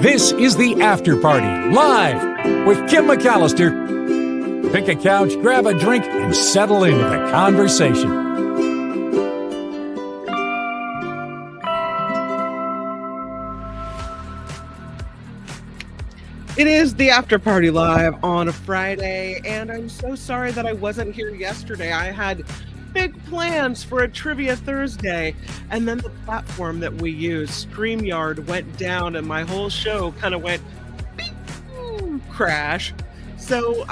This is the After Party, live with Kim McAllister. Pick a couch, grab a drink, and settle into the conversation. It is the After Party live on a Friday, and I'm so sorry that I wasn't here yesterday. I had big plans for a Trivia Thursday, and then the platform that we use, StreamYard, went down, and my whole show kind of went beep, crash. So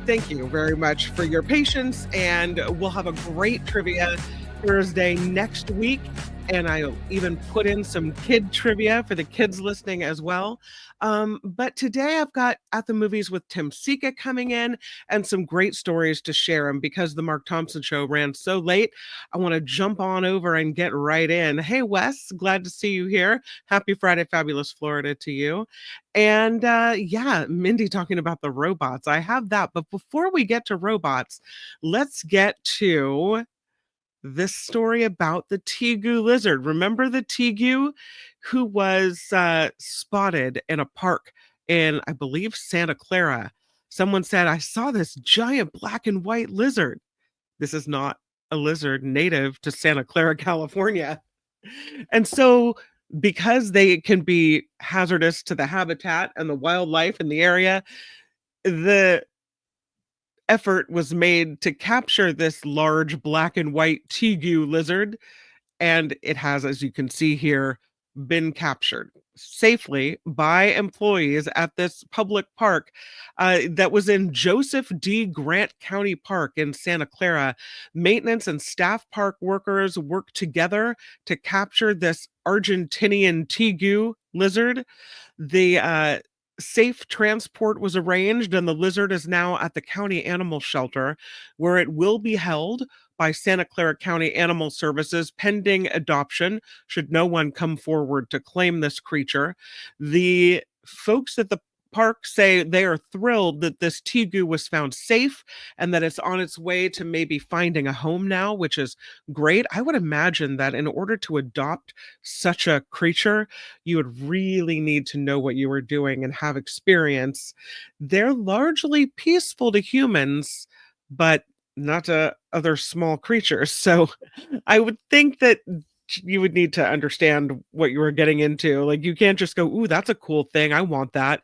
thank you very much for your patience, and we'll have a great Trivia Thursday next week. And I'll even put in some kid trivia for the kids listening as well. But today I've got At the Movies with Tim Sika coming in and some great stories to share. And because the Mark Thompson show ran so late, I want to jump on over and get right in. Hey, Wes, glad to see you here. Happy Friday, Fabulous Florida to you. And yeah, Mindy talking about the robots. I have that. But before we get to robots, let's get to this story about the Tegu lizard. Remember the Tegu who was spotted in a park in, I believe, Santa Clara? Someone said, I saw this giant black and white lizard. This is not a lizard native to Santa Clara, California. And so because they can be hazardous to the habitat and the wildlife in the area, the effort was made to capture this large black and white Tegu lizard, and it has, as you can see here, been captured safely by employees at this public park that was in Joseph D. Grant County Park in Santa Clara. Maintenance and staff park workers worked together to capture this Argentinian Tegu lizard. The safe transport was arranged, and the lizard is now at the county animal shelter, where it will be held by Santa Clara County Animal Services pending adoption, should no one come forward to claim this creature. The folks at the park say they are thrilled that this Tegu was found safe and that it's on its way to maybe finding a home now, which is great. I would imagine that in order to adopt such a creature, you would really need to know what you were doing and have experience. They're largely peaceful to humans, but not to other small creatures. So I would think that you would need to understand what you were getting into. Like, you can't just go, ooh, that's a cool thing, I want that.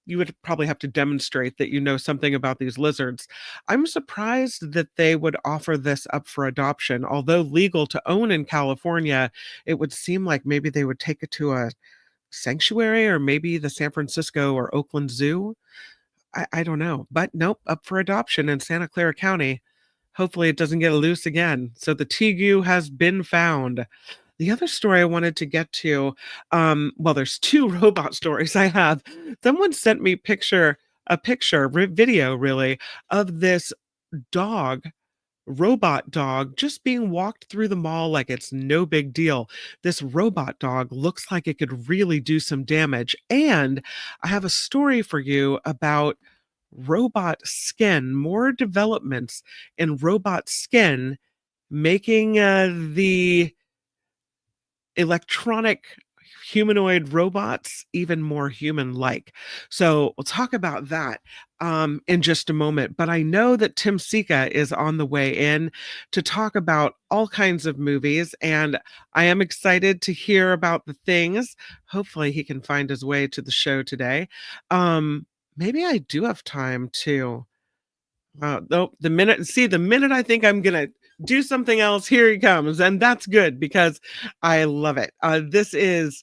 You would probably have to demonstrate that you know something about these lizards. I'm surprised that they would offer this up for adoption. Although legal to own in California, it would seem like maybe they would take it to a sanctuary or maybe the San Francisco or Oakland Zoo. I don't know. But nope, up for adoption in Santa Clara County. Hopefully it doesn't get loose again. So the Tegu has been found. The other story I wanted to get to, well, there's two robot stories I have. Someone sent me video really, of this robot dog, just being walked through the mall like it's no big deal. This robot dog looks like it could really do some damage. And I have a story for you about robot skin, more developments in robot skin, making the electronic humanoid robots even more human-like. So we'll talk about that in just a moment. But I know that Tim Sika is on the way in to talk about all kinds of movies, and I am excited to hear about the things. Hopefully he can find his way to the show today. Maybe I do have time to the minute I think I'm gonna do something else, here he comes, and that's good because I love it. This is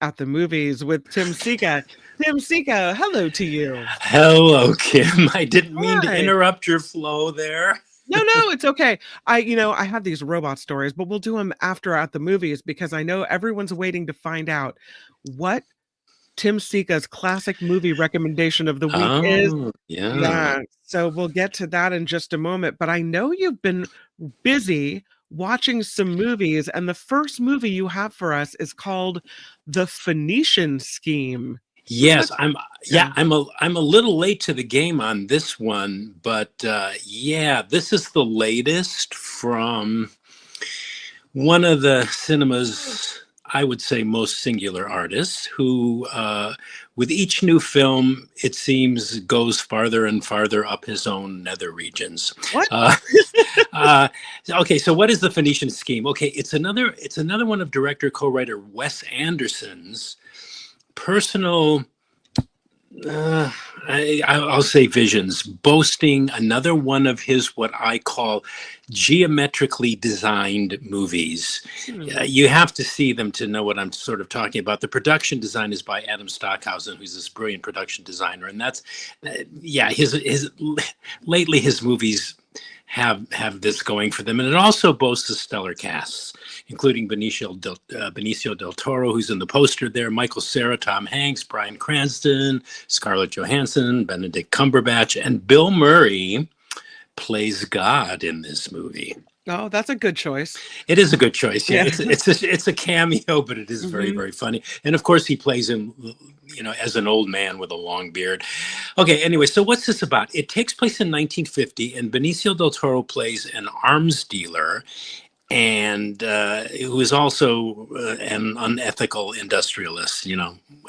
At the Movies with Tim Sika. Tim Sika, hello to you. Hello, Kim. I didn't mean to Hi. interrupt your flow there. No, it's okay. I have these robot stories, but we'll do them after At the Movies because I know everyone's waiting to find out what Tim Sika's classic movie recommendation of the week is. Yeah. So we'll get to that in just a moment. But I know you've been busy watching some movies, and the first movie you have for us is called The Phoenician Scheme. Yes, I'm a little late to the game on this one, but yeah, this is the latest from one of the cinemas I would say, most singular artists who, with each new film, it seems goes farther and farther up his own nether regions. What? Okay, so what is the Phoenician Scheme? Okay, it's another one of director co-writer Wes Anderson's personal, I'll say, visions, boasting another one of his what I call geometrically designed movies. You have to see them to know what I'm sort of talking about. The production design is by Adam Stockhausen, who's this brilliant production designer, and that's his lately his movies have this going for them, and it also boasts a stellar cast, including Benicio del Toro, who's in the poster there, Michael Cera, Tom Hanks, Bryan Cranston, Scarlett Johansson, Benedict Cumberbatch, and Bill Murray plays God in this movie. Oh, that's a good choice. It is a good choice. Yeah, it's a cameo, but it is very, very funny. And of course, he plays him, as an old man with a long beard. Okay, anyway, so what's this about? It takes place in 1950, and Benicio del Toro plays an arms dealer, and who is also an unethical industrialist,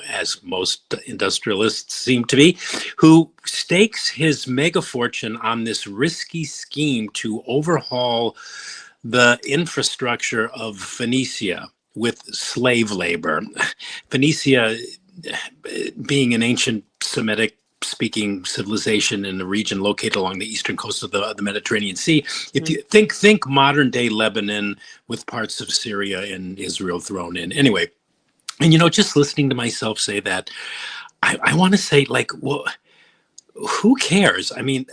as most industrialists seem to be, who stakes his mega fortune on this risky scheme to overhaul the infrastructure of Phoenicia with slave labor. Phoenicia, being an ancient Semitic speaking civilization in a region located along the eastern coast of the Mediterranean Sea. If you think modern day Lebanon with parts of Syria and Israel thrown in. Anyway, and just listening to myself say that, I want to say, like, well, who cares? I mean,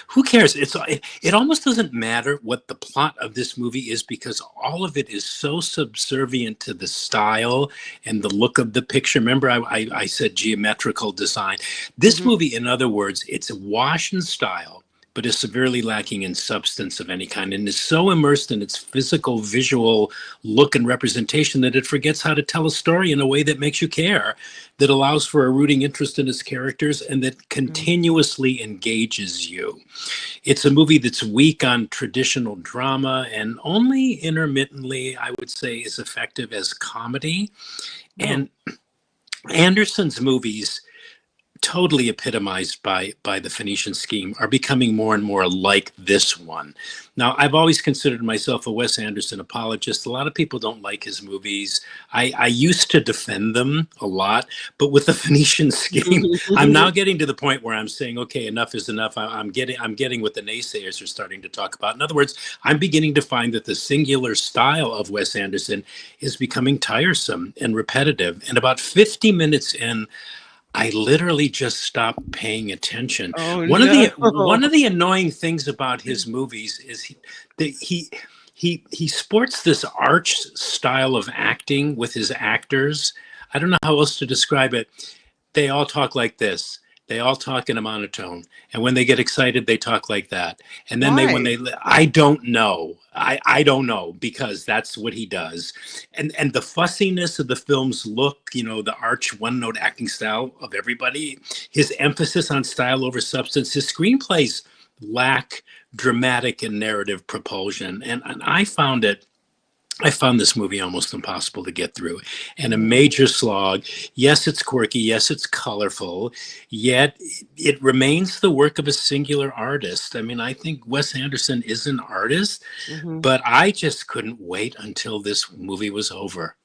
who cares? It almost doesn't matter what the plot of this movie is, because all of it is so subservient to the style and the look of the picture. Remember, I said geometrical design. This movie, in other words, it's a wash in style, but is severely lacking in substance of any kind, and is so immersed in its physical, visual look and representation that it forgets how to tell a story in a way that makes you care, that allows for a rooting interest in its characters, and that continuously engages you. It's a movie that's weak on traditional drama and only intermittently, I would say, is effective as comedy. And Anderson's movies, totally epitomized by the Phoenician Scheme, are becoming more and more like this one. Now, I've always considered myself a Wes Anderson apologist. A lot of people don't like his movies. I used to defend them a lot, but with the Phoenician Scheme, I'm now getting to the point where I'm saying, okay, enough is enough. I'm getting what the naysayers are starting to talk about. In other words, I'm beginning to find that the singular style of Wes Anderson is becoming tiresome and repetitive. And about 50 minutes in, I literally just stopped paying attention. One of the annoying things about his movies is he sports this arch style of acting with his actors. I don't know how else to describe it. They all talk like this. They all talk in a monotone, and when they get excited, they talk like that. And then I don't know. I don't know, because that's what he does. And the fussiness of the film's look, the arch one-note acting style of everybody, his emphasis on style over substance, his screenplays lack dramatic and narrative propulsion. And I found this movie almost impossible to get through, and a major slog. Yes, it's quirky. Yes, it's colorful. Yet it remains the work of a singular artist. I mean, I think Wes Anderson is an artist, but I just couldn't wait until this movie was over.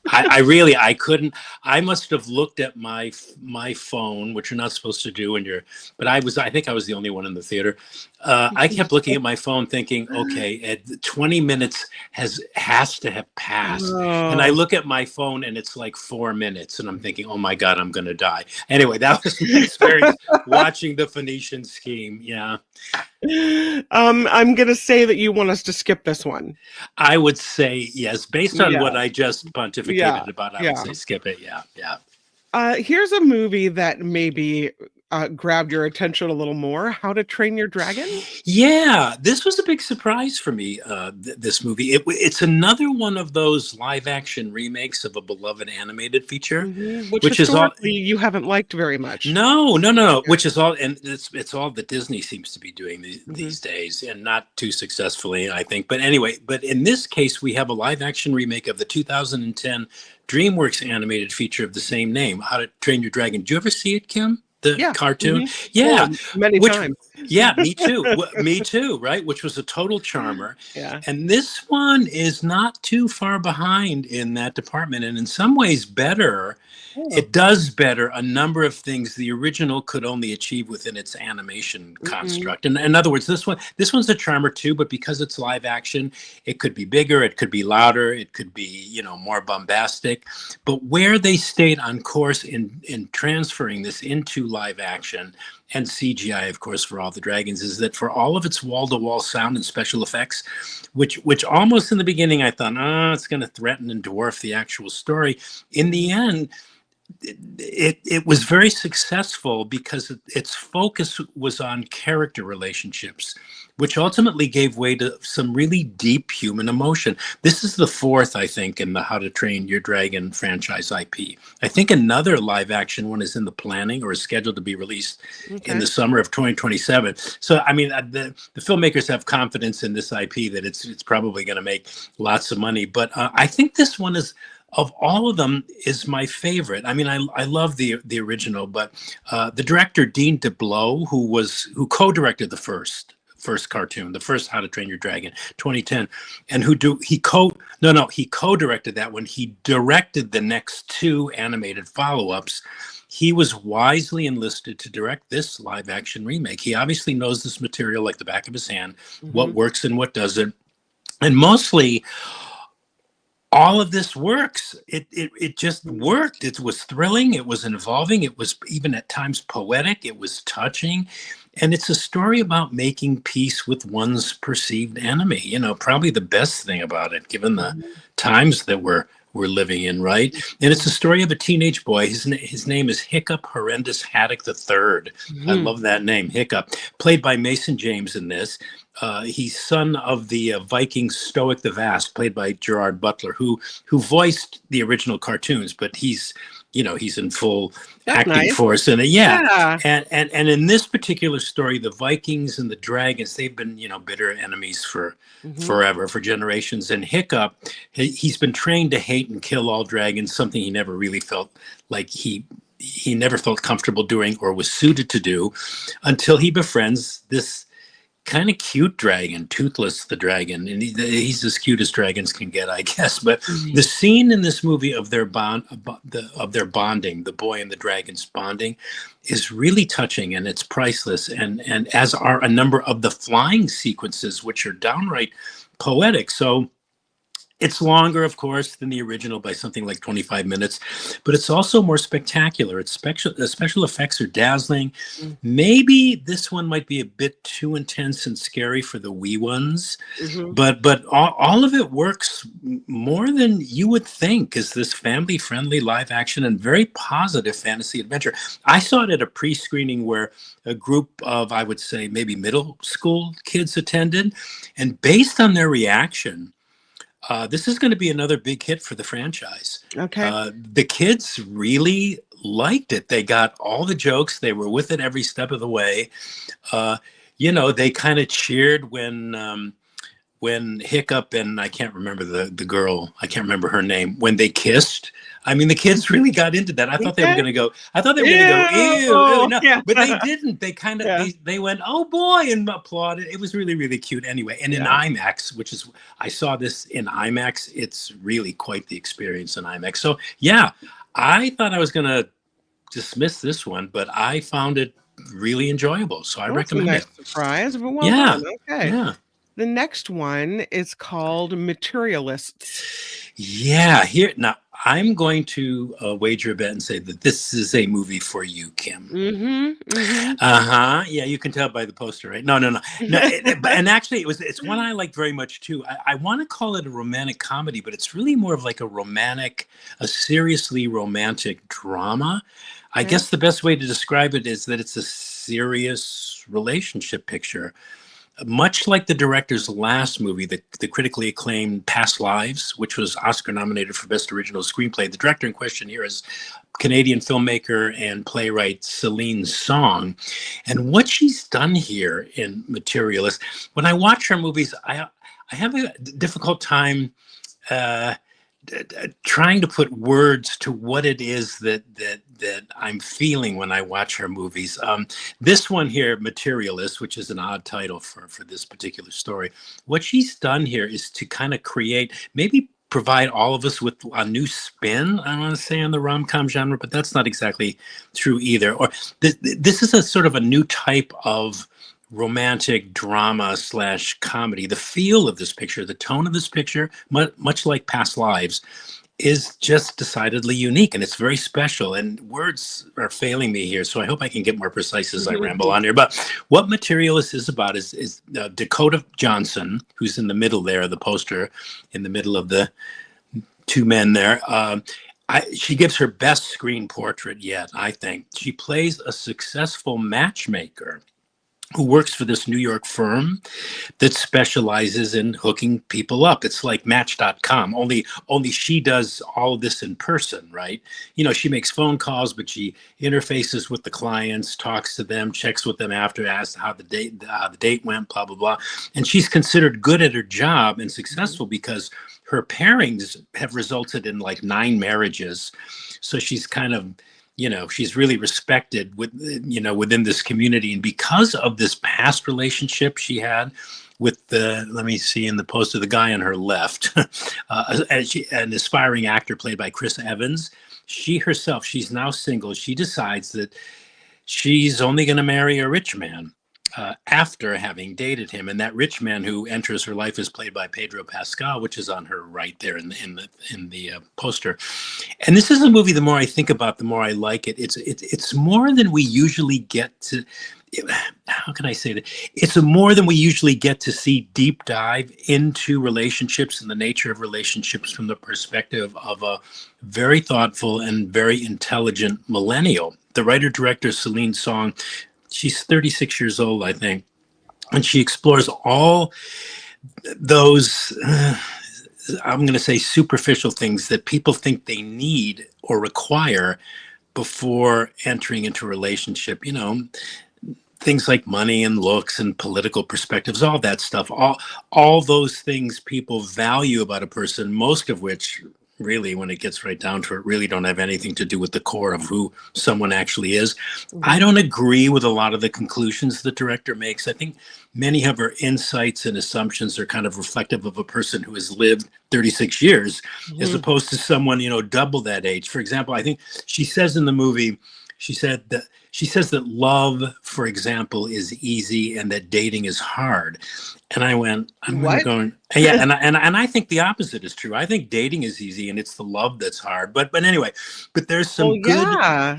I couldn't. I must have looked at my phone, which you're not supposed to do when but I think I was the only one in the theater. I kept looking at my phone thinking, okay, 20 minutes has to have passed. And I look at my phone and it's like 4 minutes, and I'm thinking, oh my God, I'm going to die. Anyway, that was my experience watching the Phoenician Scheme. Yeah. I'm going to say that you want us to skip this one. I would say yes, based on what I just pontificated about. I would say skip it. Yeah. Here's a movie that maybe grabbed your attention a little more. How to Train Your Dragon? Yeah, this was a big surprise for me. This movie, it's another one of those live action remakes of a beloved animated feature, Which which is all. historically you haven't liked very much. No, no, no, no. Which is all, and it's all that Disney seems to be doing Mm-hmm. these days, and not too successfully, I think. But anyway, but in this case, we have a live action remake of the 2010 DreamWorks animated feature of the same name, How to Train Your Dragon. Did you ever see it, Kim? The Yeah. cartoon? Mhm. Yeah, Oh, many times. yeah, me too. Me too, right? Which was a total charmer. Yeah. And this one is not too far behind in that department, and in some ways better. Oh. It does better a number of things the original could only achieve within its animation construct. And in other words, this one's a charmer too, but because it's live action, it could be bigger, it could be louder, it could be, more bombastic. But where they stayed on course in transferring this into live action and CGI, of course, for all the dragons, is that for all of its wall-to-wall sound and special effects, which almost in the beginning I thought, it's going to threaten and dwarf the actual story. In the end, it was very successful because its focus was on character relationships, which ultimately gave way to some really deep human emotion. This is the fourth, I think, in the How to Train Your Dragon franchise IP. I think another live action one is in the planning or is scheduled to be released in the summer of 2027. So, I mean, the filmmakers have confidence in this IP that it's probably going to make lots of money. But I think this one is, of all of them, is my favorite. I mean, I love the original, but the director Dean DeBlow, who co-directed the first cartoon, the first How to Train Your Dragon, 2010, and he co-directed that one. He directed the next two animated follow-ups. He was wisely enlisted to direct this live action remake. He obviously knows this material like the back of his hand, what works and what doesn't, and mostly all of this works. It just worked. It was thrilling. It was involving. It was even at times poetic. It was touching. And it's a story about making peace with one's perceived enemy. Probably the best thing about it, given the times that we're living in, right? And it's a story of a teenage boy. His name is Hiccup Horrendous Haddock III. I love that name, Hiccup. Played by Mason James in this. He's son of the Viking Stoic the Vast, played by Gerard Butler, who voiced the original cartoons, but he's in full acting force. And and in this particular story, the Vikings and the dragons, they've been, bitter enemies for forever, for generations. And Hiccup, he's been trained to hate and kill all dragons, something he never really felt like he never felt comfortable doing or was suited to do, until he befriends this kind of cute dragon, Toothless the dragon, and he's as cute as dragons can get, I guess. But the scene in this movie of their bonding, the boy and the dragon's bonding, is really touching, and it's priceless. And as are a number of the flying sequences, which are downright poetic. So it's longer, of course, than the original by something like 25 minutes, but it's also more spectacular. The special effects are dazzling. Maybe this one might be a bit too intense and scary for the wee ones, but all of it works more than you would think as this family-friendly live action and very positive fantasy adventure. I saw it at a pre-screening where a group of, I would say, maybe middle school kids attended, and based on their reaction, this is going to be another big hit for the franchise. Okay. The kids really liked it. They got all the jokes. They were with it every step of the way. They kind of cheered when Hiccup and I can't remember the girl, I can't remember her name, when they kissed. I mean, the kids really got into that. I thought they were going to go, ew, no. Yeah. But they didn't. They kind of, they went, oh boy, and applauded. It was really, really cute anyway. And in IMAX, which is, I saw this in IMAX, it's really quite the experience in IMAX. So yeah, I thought I was going to dismiss this one, but I found it really enjoyable. So I recommend it. Nice it. Surprise. But well Yeah. done. Okay. Yeah. The next one is called Materialists. Yeah, here now I'm going to wager a bet and say that this is a movie for you, Kim. Mm-hmm. Uh-huh. Yeah, you can tell by the poster, right? No, no, no. No, and actually it's one I like very much too. I want to call it a romantic comedy, but it's really more of like a seriously romantic drama. I Okay. guess the best way to describe it is that it's a serious relationship picture. Much like the director's last movie, the critically acclaimed Past Lives, which was Oscar nominated for Best Original Screenplay, the director in question here is Canadian filmmaker and playwright Celine Song. And what she's done here in Materialist, when I watch her movies, I have a difficult time trying to put words to what it is that I'm feeling when I watch her movies. This one here, Materialist, which is an odd title for this particular story. What she's done here is to kind of create, maybe provide all of us with a new spin, I want to say, on the rom-com genre, but that's not exactly true either. Or this is a sort of a new type of romantic drama / comedy. The feel of this picture, the tone of this picture, much like Past Lives, is just decidedly unique, and it's very special. And words are failing me here, so I hope I can get more precise as I ramble on here. But what Materialist is about is Dakota Johnson, who's in the middle there, the poster, in the middle of the two men there. She gives her best screen portrait yet, I think. She plays a successful matchmaker who works for this New York firm that specializes in hooking people up. It's like Match.com, only she does all of this in person, right? You know, she makes phone calls, but she interfaces with the clients, talks to them, checks with them after, asks how the date went, blah, blah, blah. And she's considered good at her job and successful because her pairings have resulted in like 9 marriages. So she's kind of, you know, she's really respected within this community. And because of this past relationship she had with let me see in the poster, the guy on her left, an aspiring actor played by Chris Evans, she herself, she's now single. She decides that she's only going to marry a rich man. After having dated him, and that rich man who enters her life is played by Pedro Pascal, which is on her right there in the poster. And this is a movie. The more I think about, the more I like it. It's more than we usually get to. How can I say that? It's more than we usually get to see deep dive into relationships and the nature of relationships from the perspective of a very thoughtful and very intelligent millennial. The writer-director Celine Song. She's 36 years old, I think, and she explores all those, I'm going to say, superficial things that people think they need or require before entering into a relationship. You know, things like money and looks and political perspectives, all that stuff, all those things people value about a person, most of which, really, when it gets right down to it, really don't have anything to do with the core of who someone actually is. I don't agree with a lot of the conclusions the director makes. I think many of her insights and assumptions are kind of reflective of a person who has lived 36 years, as opposed to someone, you know, double that age. For example, I think she says in the movie, she says that love, for example, is easy and that dating is hard. And I went, I'm going, yeah, and I think the opposite is true. I think dating is easy and it's the love that's hard. But anyway, but there's some good,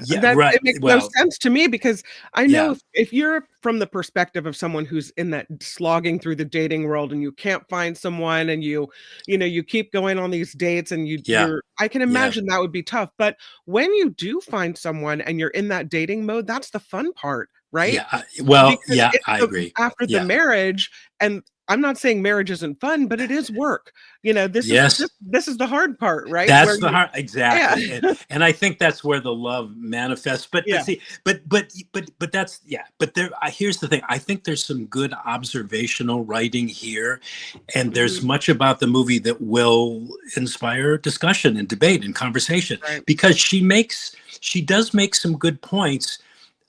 It makes no sense to me, because I know if you're from the perspective of someone who's in that slogging through the dating world and you can't find someone, and you keep going on these dates, and I can imagine that would be tough. But when you do find someone and you're in that dating mode, that's the fun part, right? Yeah. I agree. After the marriage, and I'm not saying marriage isn't fun, but it is work. You know, this is the hard part, right? That's the hard, exactly. Yeah. And I think that's where the love manifests. But see, but that's But there, here's the thing. I think there's some good observational writing here, and there's much about the movie that will inspire discussion and debate and conversation, because she does make some good points.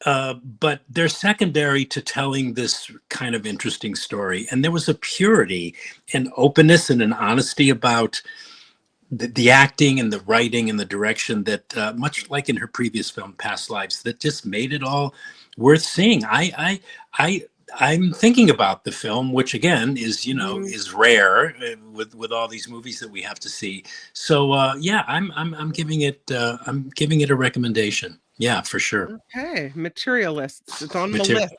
But they're secondary to telling this kind of interesting story. And there was a purity and openness and an honesty about the acting and the writing and the direction that, much like in her previous film, Past Lives, that just made it all worth seeing. I I'm thinking about the film, which again is, Mhm. is rare with all these movies that we have to see. So yeah, I'm giving it a recommendation. Yeah, for sure. Okay, materialists. It's on the Material. list.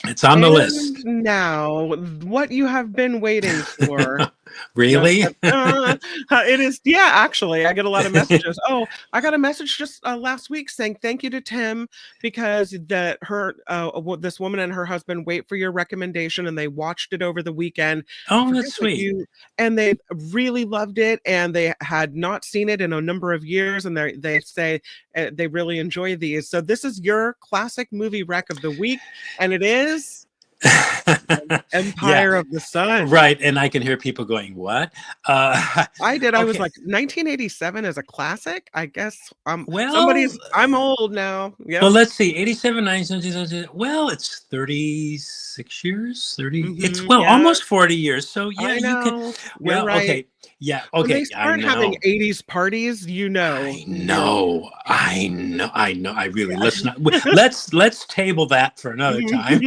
It's on the And list. now, what you have been waiting for. Dun, Really? dun, dun. It is, yeah, actually, I get a lot of messages. Oh, I got a message just last week saying thank you to Tim because this woman and her husband wait for your recommendation and they watched it over the weekend. I Oh, forget that's what sweet. you, and they really loved it and they had not seen it in a number of years and they say they really enjoy these. So this is your classic movie rec of the week, and it is Yeah, Empire of the Sun. right. And I can hear people going, "What?" I did. I was Okay. like, 1987 is a classic? I guess, Well, I'm old now. well, Yep. let's see. 87, 19, well, it's 36 years, 30. It's, Mhm. well, Yeah, almost 40 years. So yeah, I you can, know. You're well, right. okay. Yeah, When they okay. I start having know. 80s parties, I you're old. know. I know. I know. I really, Yeah. let's not, let's table that for another time.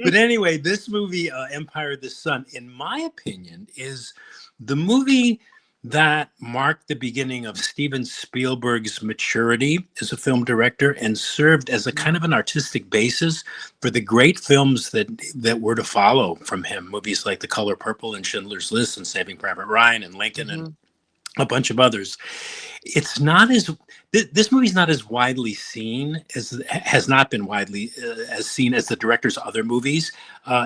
But anyway, this movie, Empire of the Sun, in my opinion, is the movie that marked the beginning of Steven Spielberg's maturity as a film director and served as a kind of an artistic basis for the great films that were to follow from him. Movies like The Color Purple and Schindler's List and Saving Private Ryan and Lincoln and Mhm. a bunch of others. It's not as this movie's not as widely seen as has not been widely as seen as the director's other movies.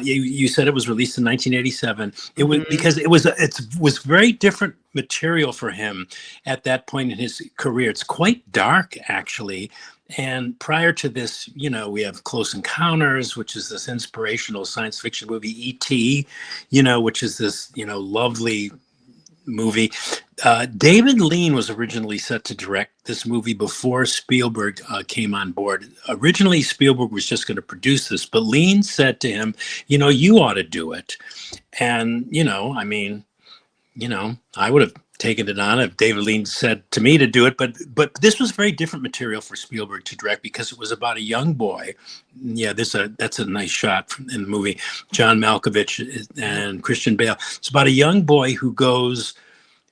You said it was released in 1987. It was Mhm. because it was very different material for him at that point in his career. It's quite dark actually. And prior to this, we have Close Encounters, which is this inspirational science fiction movie, E.T., which is this, lovely movie. David Lean was originally set to direct this movie before Spielberg came on board. Originally, Spielberg was just going to produce this, but Lean said to him, you ought to do it. And, I mean, I would have taken it on if David Lean said to me to do it, but this was very different material for Spielberg to direct because it was about a young boy. Yeah, that's a nice shot in the movie. John Malkovich and Christian Bale. It's about a young boy who goes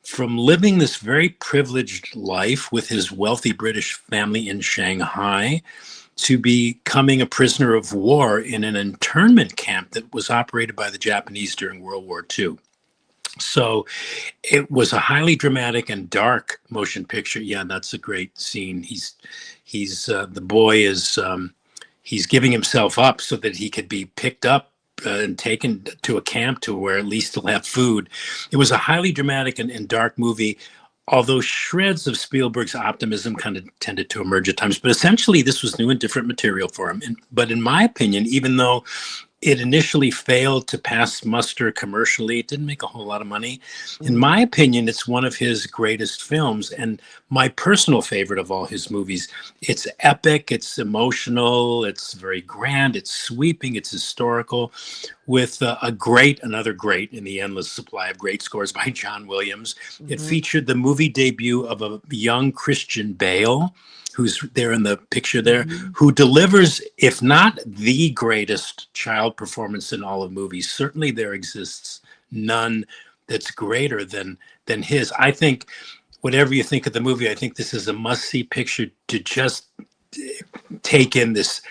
from living this very privileged life with his wealthy British family in Shanghai to becoming a prisoner of war in an internment camp that was operated by the Japanese during World War II. So it was a highly dramatic and dark motion picture. Yeah, that's a great scene. The boy is he's giving himself up so that he could be picked up and taken to a camp to where at least he'll have food. It was a highly dramatic and dark movie, although shreds of Spielberg's optimism kind of tended to emerge at times. But essentially, this was new and different material for him. But in my opinion, even though it initially failed to pass muster commercially, it didn't make a whole lot of money. In Mhm. my opinion, it's one of his greatest films and my personal favorite of all his movies. It's epic, it's emotional, it's very grand, it's sweeping, it's historical, with another great in the endless supply of great scores by John Williams. It Mhm. featured the movie debut of a young Christian Bale, who's there in the picture there, Mhm. who delivers, if not the greatest child performance in all of movies, certainly there exists none that's greater than his. I think, whatever you think of the movie, I think this is a must-see picture to just take in this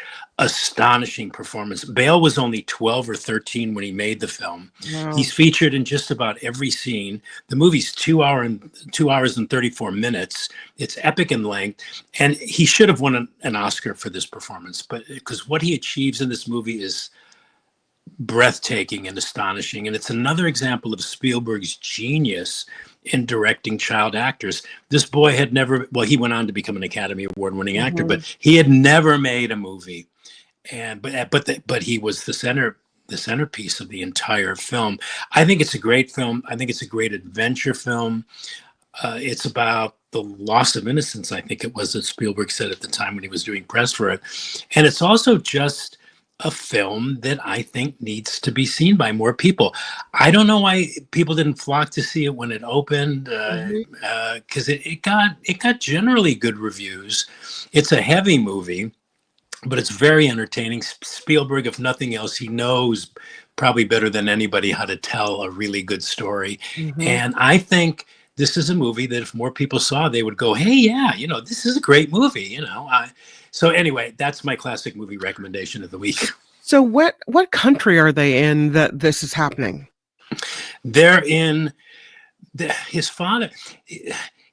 astonishing performance. Bale was only 12 or 13 when he made the film. Wow. He's featured in just about every scene. The movie's 2 hours and 34 minutes. It's epic in length, and he should have won an Oscar for this performance. But because what he achieves in this movie is breathtaking and astonishing, and it's another example of Spielberg's genius in directing child actors. This boy had never, well, he went on to become an Academy Award-winning actor, but Mhm. he had never made a movie, and but he was the centerpiece of the entire film. I think it's a great film. I think it's a great adventure film. It's about the loss of innocence, I think it was, that Spielberg said at the time when he was doing press for it. And it's also just a film that I think needs to be seen by more people. I don't know why people didn't flock to see it when it opened, Mhm. because it got generally good reviews. It's a heavy movie. but it's very entertaining. Spielberg, if nothing else, he knows probably better than anybody how to tell a really good story. Mhm. And I think this is a movie that if more people saw, they would go, "Hey, yeah, this is a great movie." So anyway, that's my classic movie recommendation of the week. So what country are they in that this is happening? They're in his father.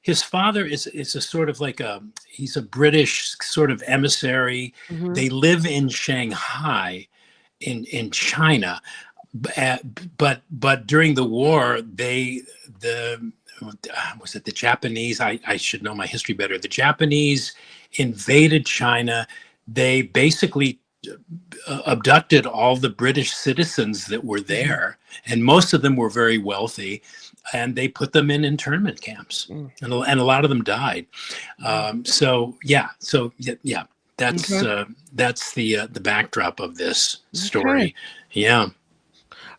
His father is a sort of like he's a British sort of emissary. Mhm. They live in Shanghai, in China, but during the war, the was it the Japanese? I should know my history better. The Japanese invaded China. They basically abducted all the British citizens that were there, and most of them were very wealthy, and they put them in internment camps, Mm. and a lot of them died. So yeah, that's Okay. that's the backdrop of this Okay. story. Yeah.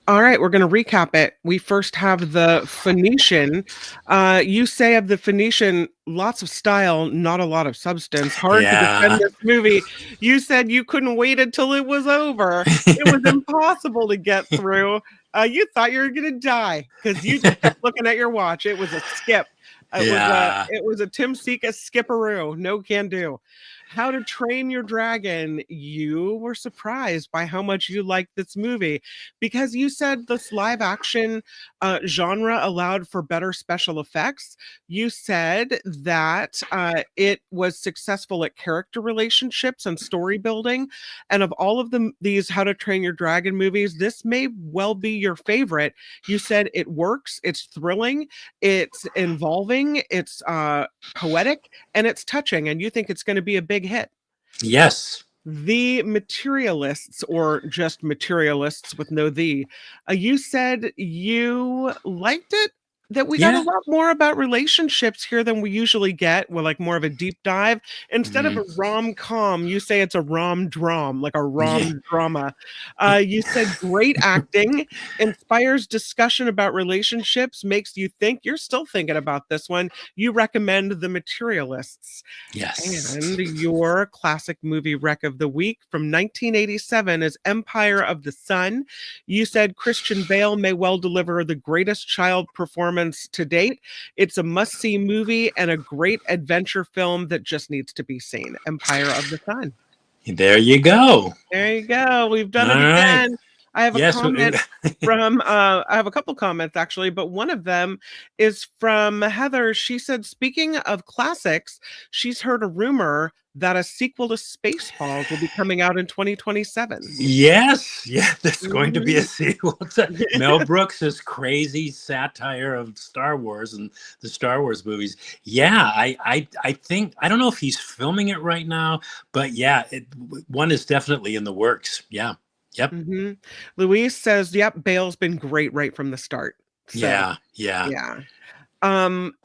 All right, we're going to recap it. We first have the Phoenician. You say of the Phoenician, lots of style, not a lot of substance. Hard to defend Yeah. this movie. You said you couldn't wait until it was over. It was impossible to get through. You thought you were going to die because you just kept looking at your watch. It was a skip. Yeah. It was a Tim Sika skipperoo. No can do. How to Train Your Dragon. You were surprised by how much you liked this movie because you said this live action genre allowed for better special effects. You said that it was successful at character relationships and story building. And of all of these How to Train Your Dragon movies, this may well be your favorite. You said it works, it's thrilling, it's involving, it's poetic, and it's touching, and you think it's going to be a big hit. Yes. The Materialists, or just Materialists with no the, you said you liked it, that we got a Yeah. lot more about relationships here than we usually get. We're like more of a deep dive. Instead of a Mhm. rom-com, you say it's a rom-dram, like a Yeah. rom-drama. You said great acting, inspires discussion about relationships, makes you think. You're still thinking about this one. You recommend The Materialists. Yes. And your classic movie rec of the week from 1987 is Empire of the Sun. You said Christian Bale may well deliver the greatest child performance to date. It's a must-see movie and a great adventure film that just needs to be seen. Empire of the Sun. There you go. There you go. We've done All it right. again. I have a Yes. comment from I have a couple comments actually, but one of them is from Heather. She said, speaking of classics, she's heard a rumor that a sequel to Spaceballs will be coming out in 2027. Yes, yeah, there's going to be a Mhm. sequel to Mel Brooks's crazy satire of Star Wars and the Star Wars movies. Yeah, I think I don't know if he's filming it right now, but yeah, one is definitely in the works. Yeah, yep, Mhm. Louise says, "Yep, Bale's been great right from the start." So, yeah, yeah.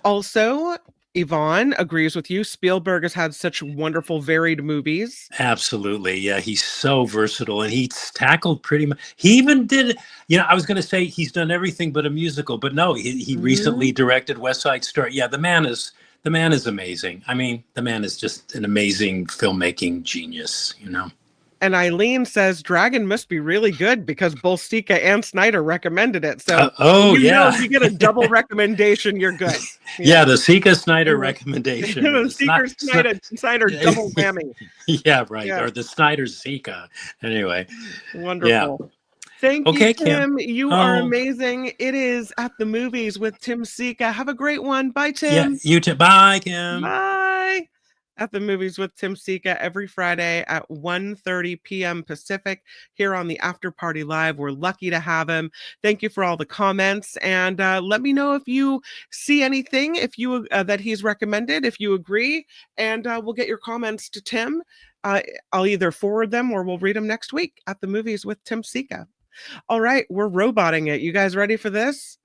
Also, Yvonne agrees with you. Spielberg has had such wonderful, varied movies. absolutely. Yeah, he's so versatile, and he's tackled pretty much. He even did. I was going to say he's done everything but a musical, but no, he recently Mhm. directed West Side Story. Yeah, the man is amazing. I mean, the man is just an amazing filmmaking genius. And Eileen says Dragon must be really good because both Sika and Snyder recommended it. So Oh yeah. you get a double recommendation. You're good. Yeah, the Sika Snyder Mhm. recommendation. The Sika Snyder double whammy. Yeah, right. Yeah, Or the Snyder Sika. Anyway, yeah. wonderful. Thank you, Okay, Kim. Tim. You are Oh, amazing. It is At the Movies with Tim Sika. Have a great one. Bye, yeah. Tim. You too. Bye, Kim. Bye. At the Movies with Tim Sika every Friday at 1:30 p.m. Pacific here on the After Party Live. We're lucky to have him. Thank you for all the comments, and let me know if you see anything, if you that he's recommended, if you agree, and we'll get your comments to Tim. I'll either forward them or we'll read them next week at the Movies with Tim Sika. All right, we're roboting it. You guys ready for this?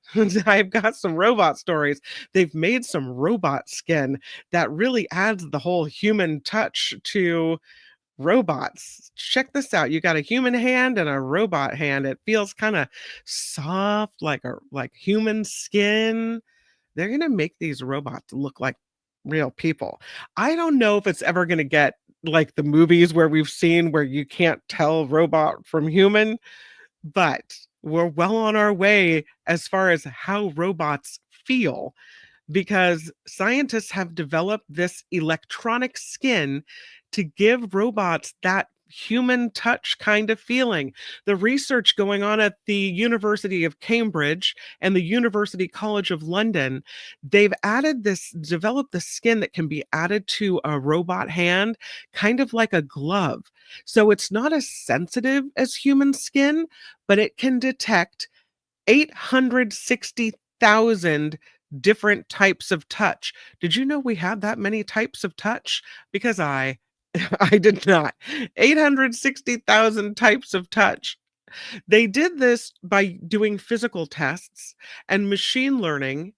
I've got some robot stories. They've made some robot skin that really adds the whole human touch to robots. Check this out. You got a human hand and a robot hand. It feels kind of soft like human skin. They're going to make these robots look like real people. I don't know if it's ever going to get like the movies where we've seen where you can't tell robot from human, but we're well on our way as far as how robots feel because scientists have developed this electronic skin to give robots that human touch kind of feeling. The research going on at the University of Cambridge and the University College of London, they've developed the skin that can be added to a robot hand, kind of like a glove. So it's not as sensitive as human skin, but it can detect 860,000 different types of touch. Did you know we had that many types of touch? Because I I did not. 860,000 types of touch. They did this by doing physical tests and machine learning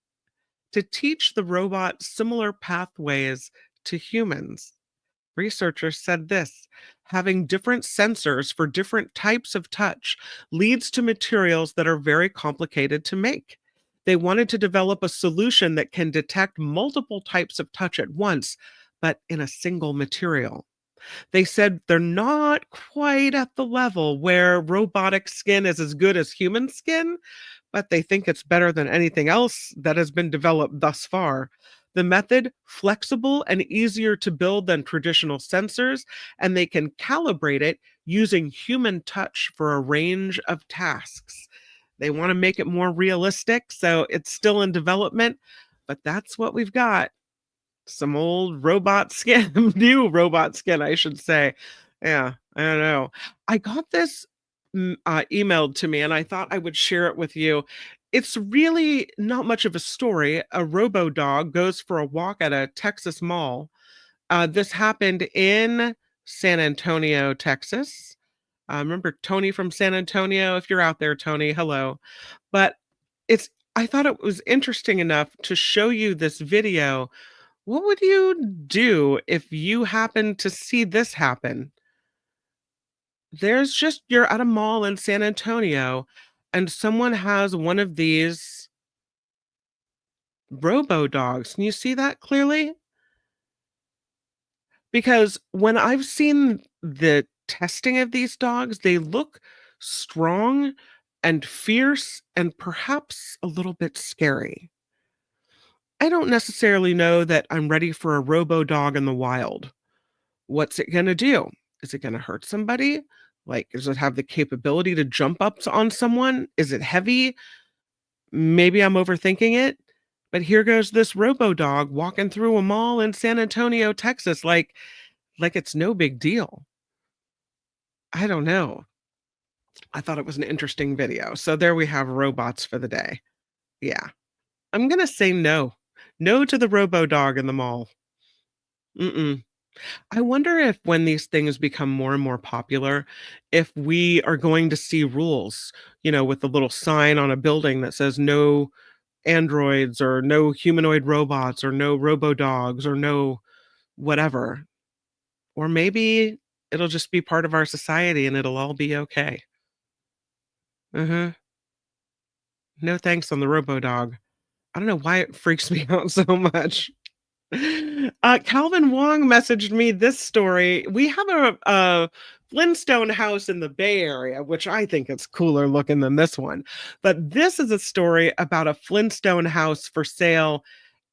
to teach the robot similar pathways to humans. Researchers said this: having different sensors for different types of touch leads to materials that are very complicated to make. They wanted to develop a solution that can detect multiple types of touch at once, but in a single material. They said they're not quite at the level where robotic skin is as good as human skin, but they think it's better than anything else that has been developed thus far. The method, flexible and easier to build than traditional sensors, and they can calibrate it using human touch for a range of tasks. They want to make it more realistic, so it's still in development, but that's what we've got. Some old robot skin, new robot skin, I should say. Yeah, I don't know. I got this emailed to me and I thought I would share it with you. It's really not much of a story. A robo dog goes for a walk at a Texas mall. This happened in San Antonio, Texas. Remember Tony from San Antonio? If you're out there, Tony, hello. But I thought it was interesting enough to show you this video. What would you do if you happened to see this happen? You're at a mall in San Antonio and someone has one of these robo dogs. Can you see that clearly? Because when I've seen the testing of these dogs, they look strong and fierce and perhaps a little bit scary. I don't necessarily know that I'm ready for a robo dog in the wild. What's it going to do? Is it going to hurt somebody? Like, does it have the capability to jump up on someone? Is it heavy? Maybe I'm overthinking it, but here goes this robo dog walking through a mall in San Antonio, Texas, like it's no big deal. I don't know. I thought it was an interesting video. So there we have robots for the day. Yeah. I'm going to say no. No to the robo dog in the mall. Mm-mm. I wonder if when these things become more and more popular, if we are going to see rules, with the little sign on a building that says no androids or no humanoid robots or no robo dogs or no whatever. Or maybe it'll just be part of our society and it'll all be okay. Uh-huh. No thanks on the robo dog. I don't know why it freaks me out so much. Calvin Wong messaged me this story. We have a Flintstone house in the Bay Area, which I think is cooler looking than this one. But this is a story about a Flintstone house for sale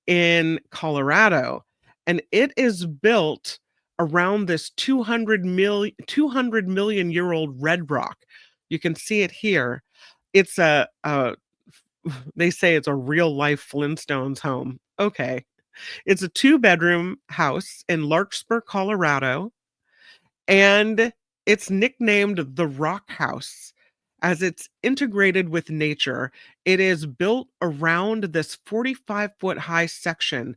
in Colorado. And it is built around this 200 million year old red rock. You can see it here. It's they say it's a real life Flintstones home. Okay. It's a 2-bedroom house in Larkspur, Colorado, and it's nicknamed the Rock House as it's integrated with nature. It is built around this 45-foot high section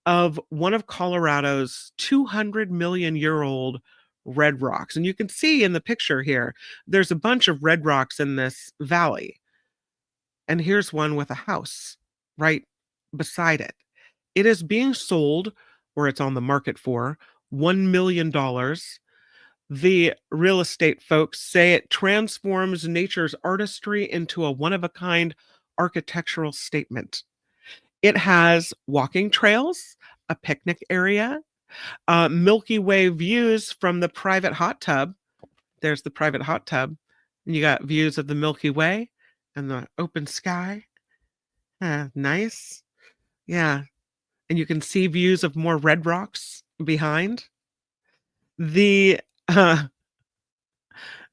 of one of Colorado's 200 million year old red rocks. And you can see in the picture here, there's a bunch of red rocks in this valley. And here's one with a house right beside it. It is being sold, or it's on the market for, $1 million. The real estate folks say it transforms nature's artistry into a one-of-a-kind architectural statement. It has walking trails, a picnic area, Milky Way views from the private hot tub. There's the private hot tub. And you got views of the Milky Way and the open sky. Nice. Yeah. And you can see views of more red rocks behind. The uh,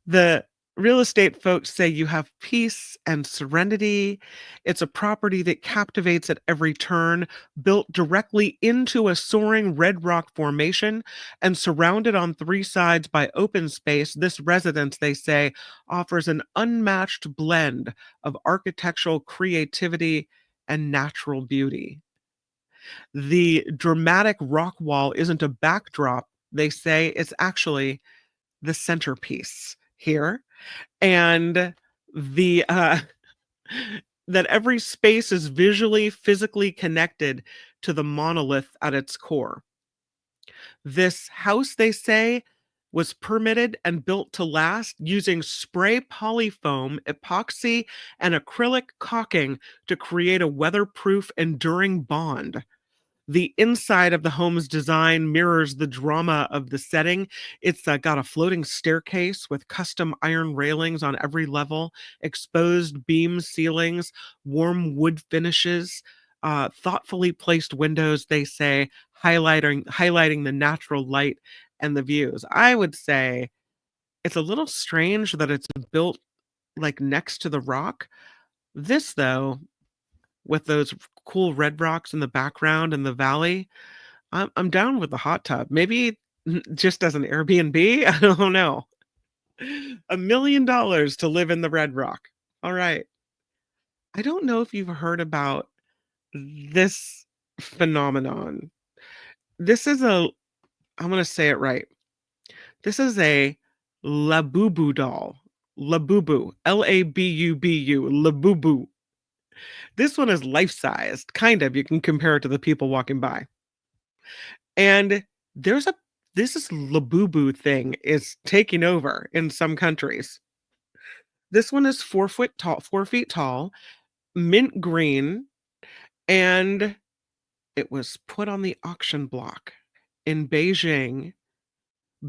the real estate folks say you have peace and serenity. It's a property that captivates at every turn, built directly into a soaring red rock formation and surrounded on three sides by open space. This residence, they say, offers an unmatched blend of architectural creativity and natural beauty. The dramatic rock wall isn't a backdrop, they say, it's actually the centerpiece here. And the that every space is visually, physically connected to the monolith at its core. This house, they say, was permitted and built to last using spray polyfoam, epoxy, and acrylic caulking to create a weatherproof, enduring bond. The inside of the home's design mirrors the drama of the setting. It's got a floating staircase with custom iron railings on every level, exposed beam ceilings, warm wood finishes, thoughtfully placed windows, they say, highlighting the natural light and the views. I would say it's a little strange that it's built like next to the rock. This, though, with those cool red rocks in the background and the valley, I'm down with the hot tub. Maybe just as an Airbnb. I don't know. $1 million to live in the red rock. All right. I don't know if you've heard about this phenomenon. This is I'm going to say it right. This is a Labubu doll. Labubu. Labubu. Labubu. This one is life-sized, kind of. You can compare it to the people walking by. And this Labubu thing is taking over in some countries. This one is 4 feet tall, mint green, and it was put on the auction block in Beijing,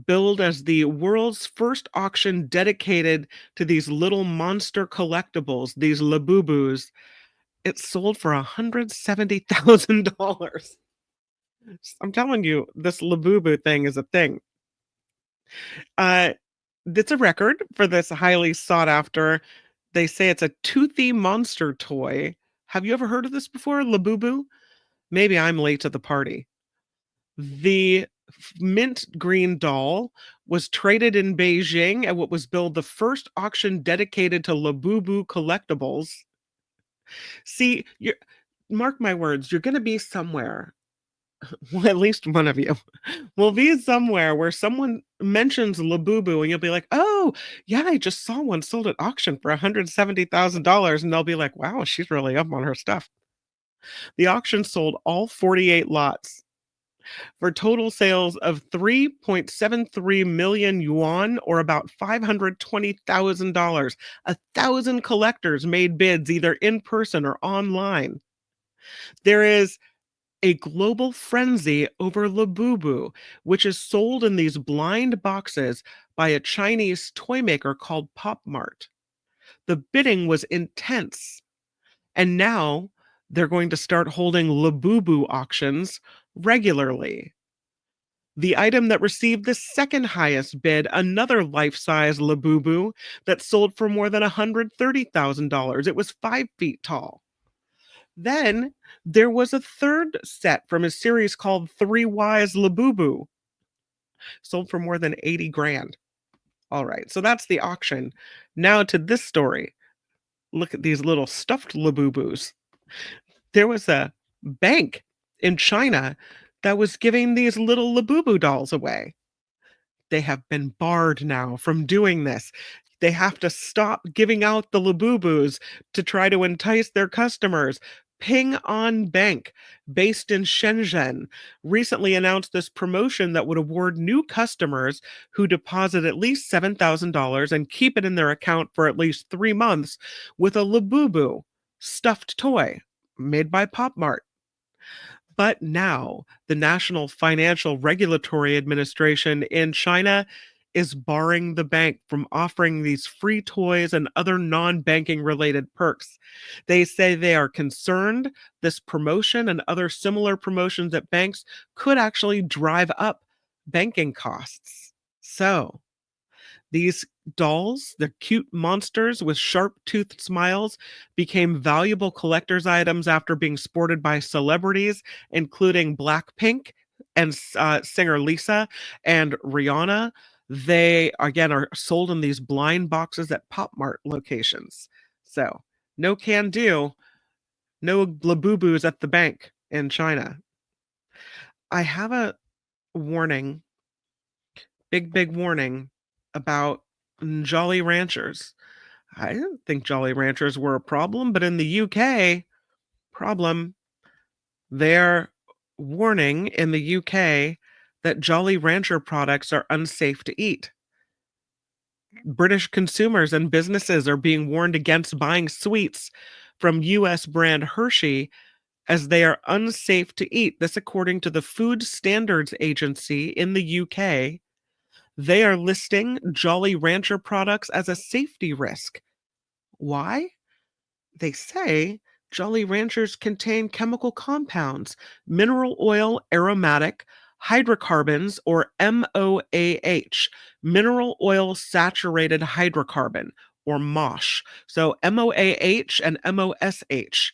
billed as the world's first auction dedicated to these little monster collectibles, these Labubus. It sold for $170,000. I'm telling you, this Labubu thing is a thing. It's a record for this highly sought after. They say it's a toothy monster toy. Have you ever heard of this before, Labubu? Maybe I'm late to the party. The mint green doll was traded in Beijing at what was billed the first auction dedicated to Labubu collectibles. See, mark my words, you're going to be somewhere. Well, at least one of you will be somewhere where someone mentions Labubu and you'll be like, oh, yeah, I just saw one sold at auction for $170,000. And they'll be like, wow, she's really up on her stuff. The auction sold all 48 lots for total sales of 3.73 million yuan, or about $520,000. 1,000 collectors made bids either in person or online. There is a global frenzy over Labubu, which is sold in these blind boxes by a Chinese toy maker called Pop Mart. The bidding was intense, and now they're going to start holding Labubu auctions regularly. The item that received the second highest bid, another life-size Labubu that sold for more than $130,000. It was 5 feet tall. Then there was a third set from a series called Three Wise Labubu, sold for more than 80 grand. All right, so that's the auction. Now to this story. Look at these little stuffed Labubus. There was a bank in China that was giving these little Labubu dolls away. They have been barred now from doing this. They have to stop giving out the Labubus to try to entice their customers. Ping An Bank, based in Shenzhen, recently announced this promotion that would award new customers who deposit at least $7,000 and keep it in their account for at least 3 months with a Labubu stuffed toy made by Pop Mart. But now the National Financial Regulatory Administration in China is barring the bank from offering these free toys and other non banking related perks. They say they are concerned this promotion and other similar promotions at banks could actually drive up banking costs. So, these dolls, the cute monsters with sharp toothed smiles, became valuable collector's items after being sported by celebrities, including Blackpink and singer Lisa and Rihanna. They, again, are sold in these blind boxes at Pop Mart locations. So, no can do, no labubus at the bank in China. I have a warning, big warning about Jolly Ranchers. I didn't think Jolly Ranchers were a problem, but in the UK, problem. They're warning in the UK that Jolly Rancher products are unsafe to eat. British consumers and businesses are being warned against buying sweets from US brand Hershey as they are unsafe to eat. This, according to the Food Standards Agency in the UK. They are listing Jolly Rancher products as a safety risk. Why? They say Jolly Ranchers contain chemical compounds, mineral oil aromatic hydrocarbons, or MOAH, mineral oil saturated hydrocarbon, or MOSH. So MOAH and MOSH.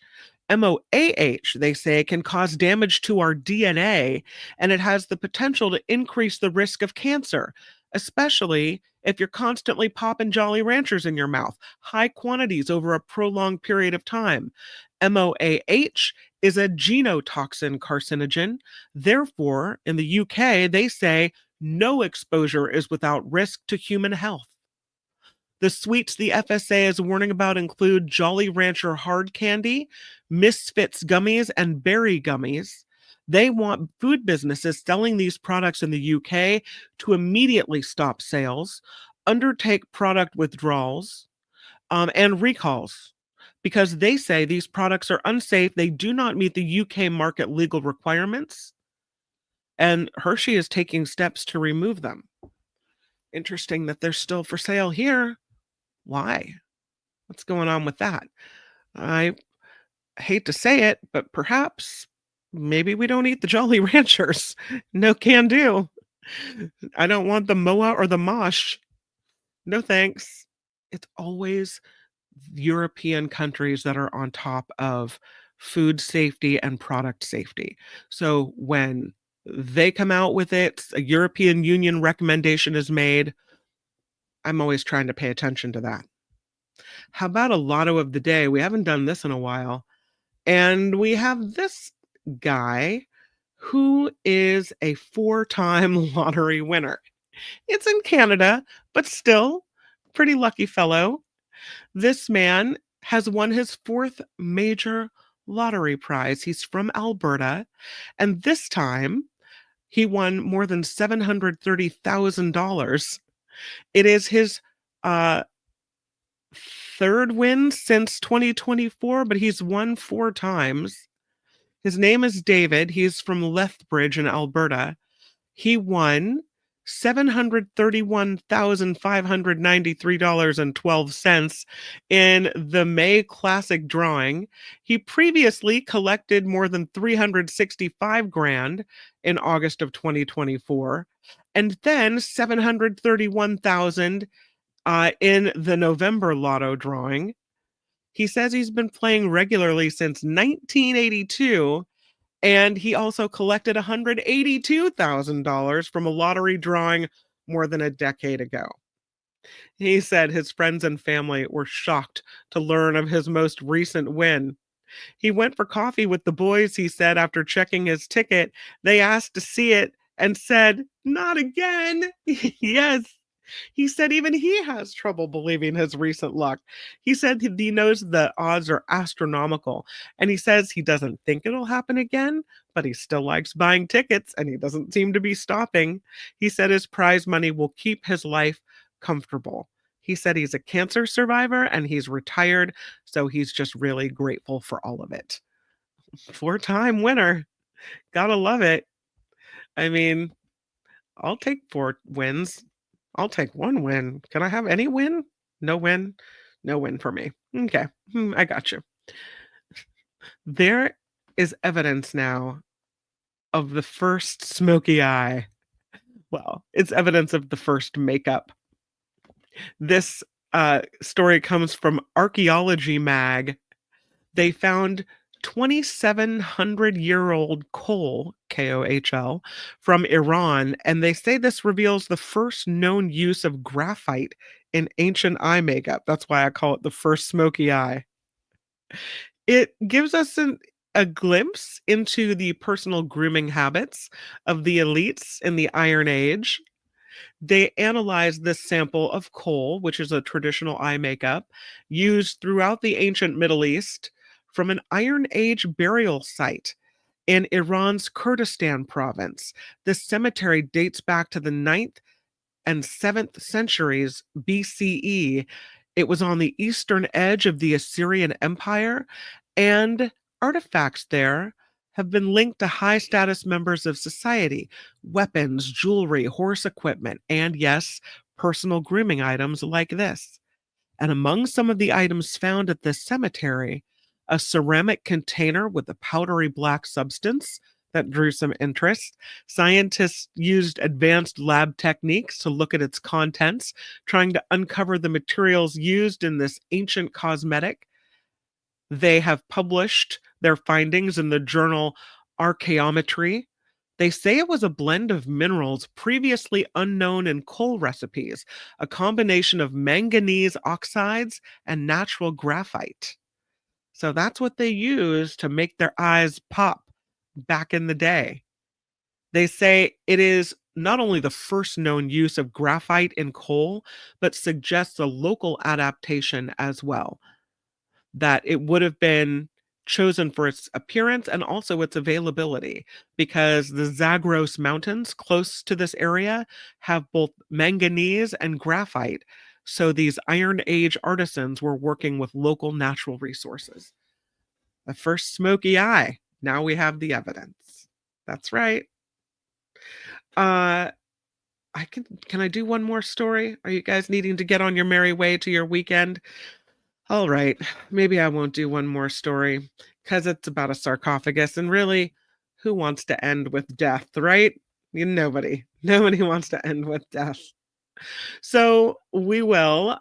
MOAH, they say, can cause damage to our DNA, and it has the potential to increase the risk of cancer, especially if you're constantly popping Jolly Ranchers in your mouth, high quantities over a prolonged period of time. MOAH is a genotoxin carcinogen. Therefore, in the UK, they say no exposure is without risk to human health. The sweets the FSA is warning about include Jolly Rancher hard candy, Misfits gummies, and berry gummies. They want food businesses selling these products in the UK to immediately stop sales, undertake product withdrawals, and recalls, because they say these products are unsafe. They do not meet the UK market legal requirements, and Hershey is taking steps to remove them. Interesting that they're still for sale here. Why? What's going on with that? I hate to say it, but perhaps maybe we don't eat the Jolly Ranchers. No can do. I don't want the MOA or the MOSH. No thanks. It's always European countries that are on top of food safety and product safety. So when they come out with it, a European Union recommendation is made. I'm always trying to pay attention to that. How about a lotto of the day? We haven't done this in a while. And we have this guy who is a 4-time lottery winner. It's in Canada, but still, pretty lucky fellow. This man has won his 4th major lottery prize. He's from Alberta, and this time he won more than $730,000. It is his uh, 3rd win since 2024, but he's won 4 times. His name is David. He's from Lethbridge in Alberta. He won $731,593.12 in the May Classic drawing. He previously collected more than 365 grand in August of 2024, and then 731,000 in the November lotto drawing. He says he's been playing regularly since 1982, and he also collected $182,000 from a lottery drawing more than a decade ago. He said his friends and family were shocked to learn of his most recent win. He went for coffee with the boys, he said, after checking his ticket. They asked to see it and said, "Not again." Yes. He said even he has trouble believing his recent luck. He said he knows the odds are astronomical, and he says he doesn't think it'll happen again, but he still likes buying tickets, and he doesn't seem to be stopping. He said his prize money will keep his life comfortable. He said he's a cancer survivor and he's retired, so he's just really grateful for all of it. 4-time winner. Gotta love it. I mean, I'll take 4 wins. I'll take 1 win. Can I have any win? No win? No win for me. Okay. I got you. There is evidence now of the first smoky eye. Well, it's evidence of the first makeup. This story comes from Archaeology Mag. They found 2,700-year-old coal, KOHL, from Iran, and they say this reveals the first known use of graphite in ancient eye makeup. That's why I call it the first smoky eye. It gives us a glimpse into the personal grooming habits of the elites in the Iron Age. They analyzed this sample of coal, which is a traditional eye makeup, used throughout the ancient Middle East from an Iron Age burial site in Iran's Kurdistan province. This cemetery dates back to the 9th and 7th centuries BCE. It was on the eastern edge of the Assyrian Empire, and artifacts there have been linked to high-status members of society, weapons, jewelry, horse equipment, and yes, personal grooming items like this. And among some of the items found at this cemetery, a ceramic container with a powdery black substance that drew some interest. Scientists used advanced lab techniques to look at its contents, trying to uncover the materials used in this ancient cosmetic. They have published their findings in the journal Archaeometry. They say it was a blend of minerals previously unknown in coal recipes, a combination of manganese oxides and natural graphite. So that's what they used to make their eyes pop back in the day. They say it is not only the first known use of graphite in coal, but suggests a local adaptation as well. That it would have been chosen for its appearance and also its availability, because the Zagros Mountains close to this area have both manganese and graphite. So these Iron Age artisans were working with local natural resources. The first smoky eye. Now we have the evidence. That's right. Can I do one more story? Are you guys needing to get on your merry way to your weekend? All right, maybe I won't do one more story because it's about a sarcophagus, and really, who wants to end with death, right? Nobody wants to end with death. So we will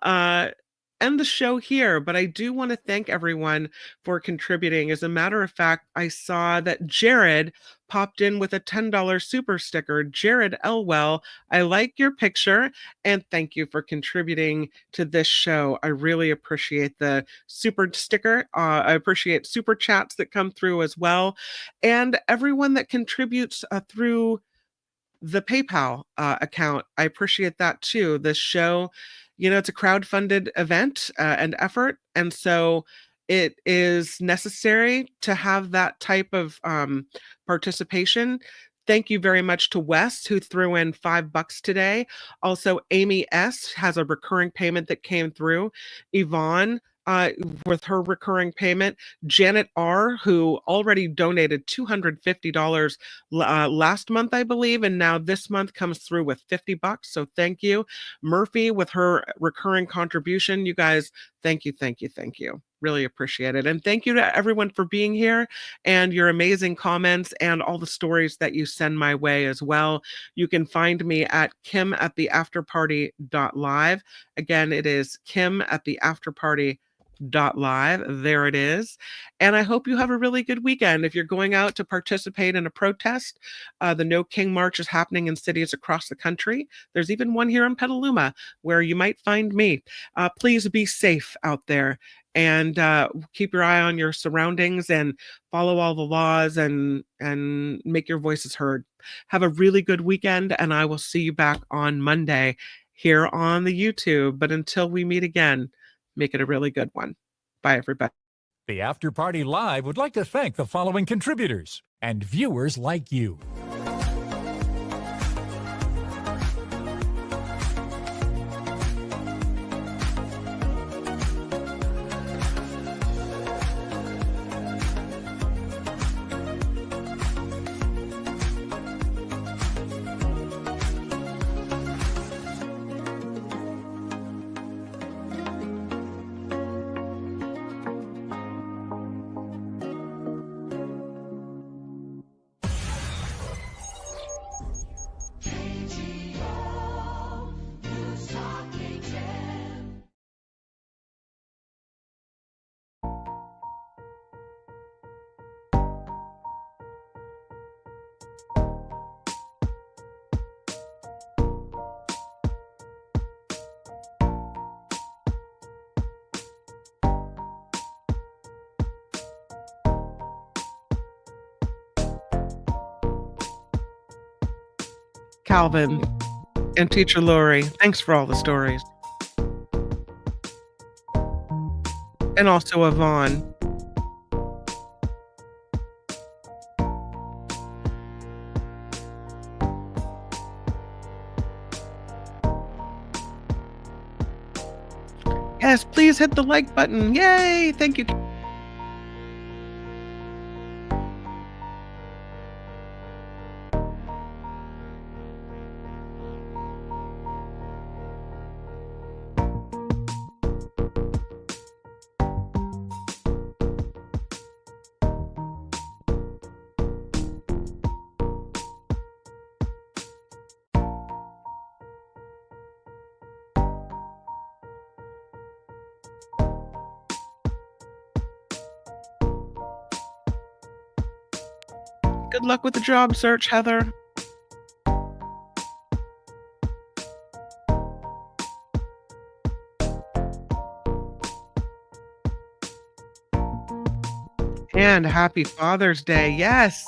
end the show here, but I do want to thank everyone for contributing. As a matter of fact, I saw that Jared popped in with a $10 super sticker. Jared Elwell, I like your picture, and thank you for contributing to this show. I really appreciate the super sticker. I appreciate super chats that come through as well, and everyone that contributes through the PayPal account. I appreciate that too. This show, it's a crowdfunded event and effort. And so it is necessary to have that type of participation. Thank you very much to Wes, who threw in $5 today. Also, Amy S. has a recurring payment that came through. Yvonne, with her recurring payment. Janet R., who already donated $250 last month, I believe, and now this month comes through with $50. So thank you. Murphy with her recurring contribution. You guys, thank you. Really appreciate it. And thank you to everyone for being here and your amazing comments and all the stories that you send my way as well. You can find me at kim@theafterparty.live. Again, it is kim@theafterparty.live. There it is. And I hope you have a really good weekend. If you're going out to participate in a protest, the No King March is happening in cities across the country. There's even one here in Petaluma where you might find me. Please be safe out there, and keep your eye on your surroundings and follow all the laws and make your voices heard. Have a really good weekend, and I will see you back on Monday here on the YouTube. But until we meet again, make it a really good one. Bye, everybody. The After Party Live would like to thank the following contributors and viewers like you. Calvin, and Teacher Lori. Thanks for all the stories. And also Yvonne. Yes, please hit the like button. Yay! Thank you. Good luck with the job search, Heather. And happy Father's Day. Yes.